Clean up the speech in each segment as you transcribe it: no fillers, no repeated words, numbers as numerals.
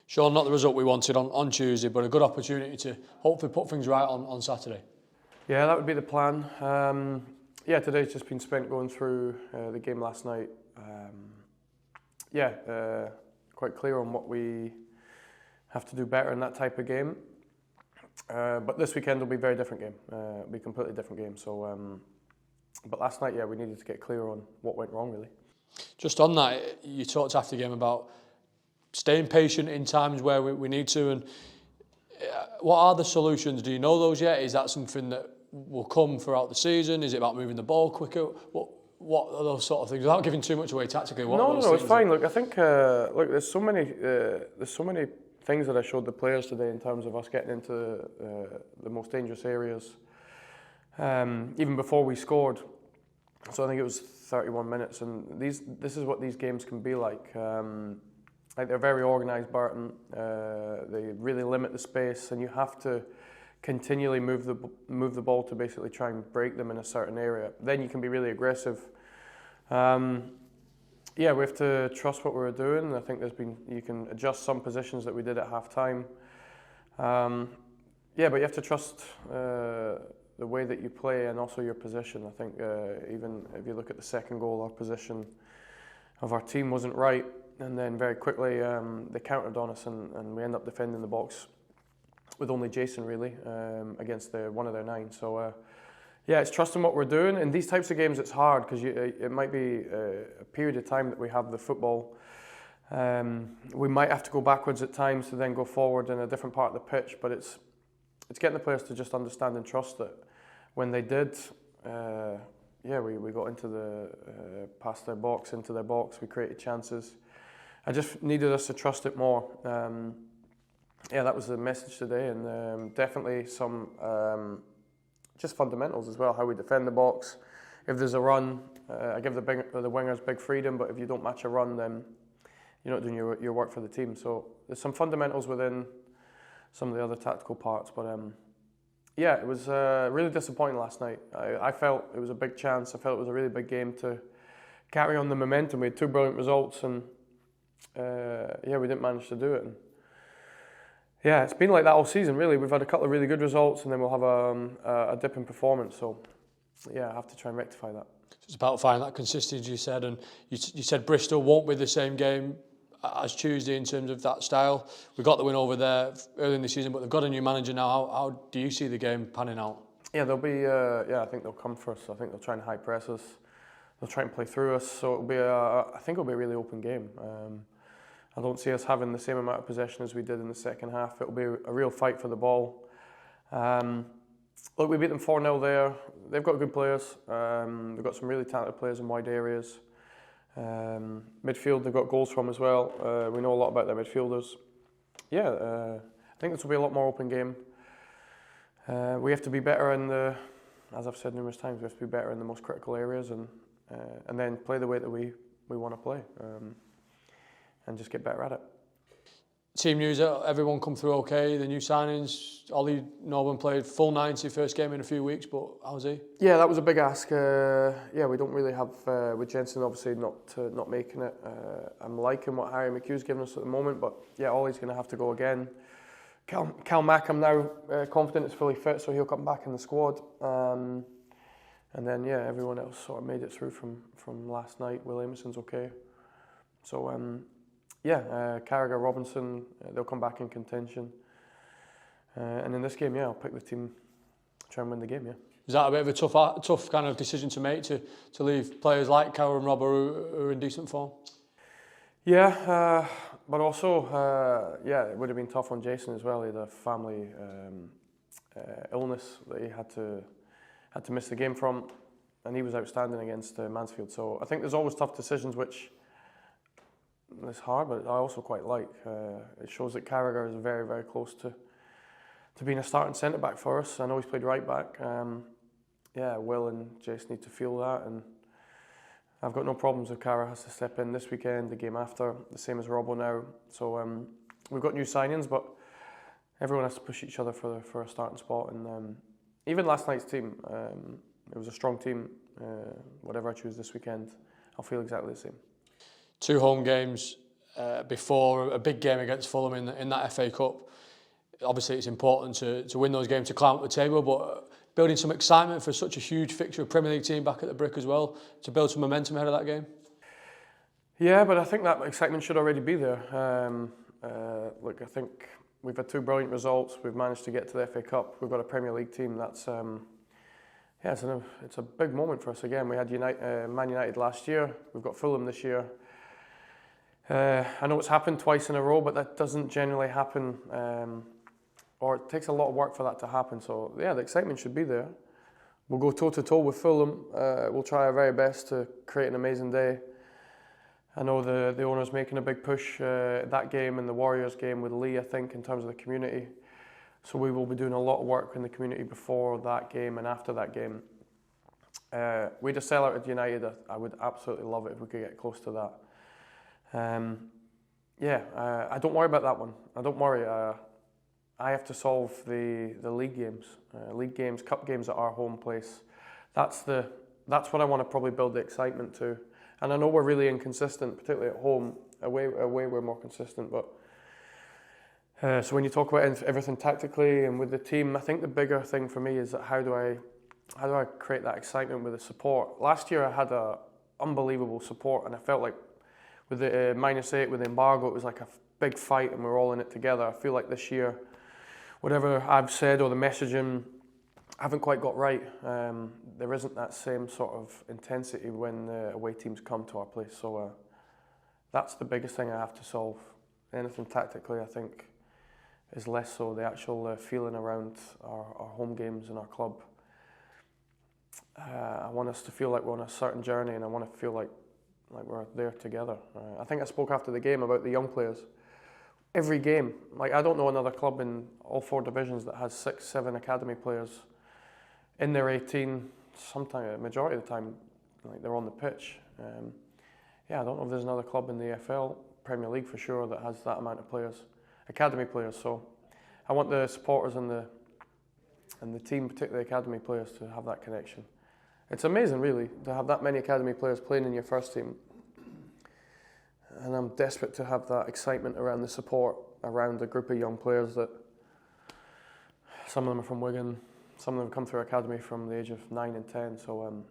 Shaun, not the result we wanted on Tuesday, but a good opportunity to hopefully put things right on Saturday. Yeah, that would be the plan. Today's just been spent going through the game last night. Quite clear on what we have to do better in that type of game. But this weekend will be a very different game. It'll be a completely different game. So, but last night, we needed to get clear on what went wrong, really. Just on that, you talked after the game about staying patient in times where we need to. And what are the solutions? Do you know those yet? Is that something that will come throughout the season? Is it about moving the ball quicker? What are those sort of things? Without giving too much away tactically. No, it's fine. Look, I think there's so many things that I showed the players today in terms of us getting into the most dangerous areas, even before we scored. So I think it was 31 minutes, and this is what these games can be like. They're very organised, Barton. They really limit the space, and you have to continually move the ball to basically try and break them in a certain area. Then you can be really aggressive. We have to trust what we're doing. I think you can adjust some positions that we did at half time. But you have to trust the way that you play and also your position. I think even if you look at the second goal, our position of our team wasn't right. And then very quickly they countered on us, and we end up defending the box with only Jason really against one of their 9. So it's trusting what we're doing. In these types of games, it's hard because it might be a period of time that we have the football. We might have to go backwards at times to then go forward in a different part of the pitch. But it's getting the players to just understand and trust that when they did. We got into past their box, into their box. We created chances. I just needed us to trust it more. That was the message today, and definitely some just fundamentals as well. How we defend the box. If there's a run, I give the wingers big freedom. But if you don't match a run, then you're not doing your work for the team. So there's some fundamentals within some of the other tactical parts. But it was really disappointing last night. I felt it was a big chance. I felt it was a really big game to carry on the momentum. We had 2 brilliant results, and we didn't manage to do it. And it's been like that all season, really. We've had a couple of really good results, and then we'll have a dip in performance. So, I have to try and rectify that. It's about finding that consistency, you said, and you said Bristol won't be the same game as Tuesday in terms of that style. We got the win over there early in the season, but they've got a new manager now. How do you see the game panning out? Yeah, they'll be. I think they'll come for us. I think they'll try and high press us. They'll try and play through us. So it'll be. I think it'll be a really open game. I don't see us having the same amount of possession as we did in the second half. It'll be a real fight for the ball. We beat them 4-0 there. They've got good players. They've got some really talented players in wide areas. Midfield, they've got goals from as well. We know a lot about their midfielders. I think this will be a lot more open game. We have to be better as I've said numerous times, we have to be better in the most critical areas and then play the way that we want to play. And just get better at it. Team news, everyone come through okay, the new signings. Ollie Norman played full 90, first game in a few weeks, but how's he? Yeah, that was a big ask. We don't really have, with Jensen obviously not making it. I'm liking what Harry McHugh's given us at the moment, but Ollie's going to have to go again. Cal Mack, I'm now confident is fully fit, so he'll come back in the squad. And then, everyone else sort of made it through from last night. Will Amoson's okay. So, Carragher, Robinson, they'll come back in contention. And in this game, I'll pick the team, try and win the game, Is that a bit of a tough kind of decision to make, to leave players like Carragher and Robber who are in decent form? But also, it would have been tough on Jason as well. He had a family illness that he had to miss the game from, and he was outstanding against Mansfield. So I think there's always tough decisions, which it's hard, but I also quite like. It shows that Carragher is very, very close to being a starting centre-back for us. I know he's played right-back. Will and Jason need to feel that, and I've got no problems if Carragher has to step in this weekend, the game after, the same as Robbo now. So we've got new signings, but everyone has to push each other for a starting spot. And even last night's team, it was a strong team. Whatever I choose this weekend, I'll feel exactly the same. 2 home games. before a big game against Fulham in that FA Cup. Obviously, it's important to win those games to climb up the table, but building some excitement for such a huge fixture, a Premier League team back at the Brick as well, to build some momentum ahead of that game. Yeah, but I think that excitement should already be there. Look, I think we've had 2 brilliant results. We've managed to get to the FA Cup. We've got a Premier League team. That's it's a big moment for us again. We had Man United last year. We've got Fulham this year. I know it's happened twice in a row, but that doesn't generally happen, or it takes a lot of work for that to happen. So yeah, the excitement should be there. We'll go toe to toe with Fulham. We'll try our very best to create an amazing day. I know the owner's making a big push that game and the Warriors game with Lee, I think, in terms of the community. So we will be doing a lot of work in the community before that game and after that game. We just sell out at United. I would absolutely love it if we could get close to that. I don't worry about that one. I don't worry. I have to solve the league games, cup games at our home place. That's what I want to probably build the excitement to. And I know we're really inconsistent, particularly at home. Away we're more consistent. But so when you talk about everything tactically and with the team, I think the bigger thing for me is that how do I create that excitement with the support? Last year I had a unbelievable support, and I felt like with the -8 with the embargo, it was like a big fight, and we were all in it together. I feel like this year, whatever I've said or the messaging, I haven't quite got right. There isn't that same sort of intensity when the away teams come to our place. So that's the biggest thing I have to solve. Anything tactically, I think, is less so. The actual feeling around our home games and our club. I want us to feel like we're on a certain journey, and I want to feel like we're there together. I think I spoke after the game about the young players. Every game, like I don't know another club in all 4 divisions that has 6, 7 academy players in their 18. Sometimes, a majority of the time, like they're on the pitch. I don't know if there's another club in the EFL, Premier League for sure, that has that amount of players, academy players. So I want the supporters and the team, particularly academy players, to have that connection. It's amazing, really, to have that many academy players playing in your first team. And I'm desperate to have that excitement around the support, around a group of young players that some of them are from Wigan, some of them come through academy from the age of 9 and 10. So,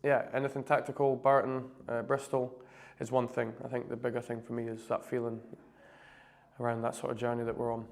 anything tactical, Burton, Bristol is one thing. I think the bigger thing for me is that feeling around that sort of journey that we're on.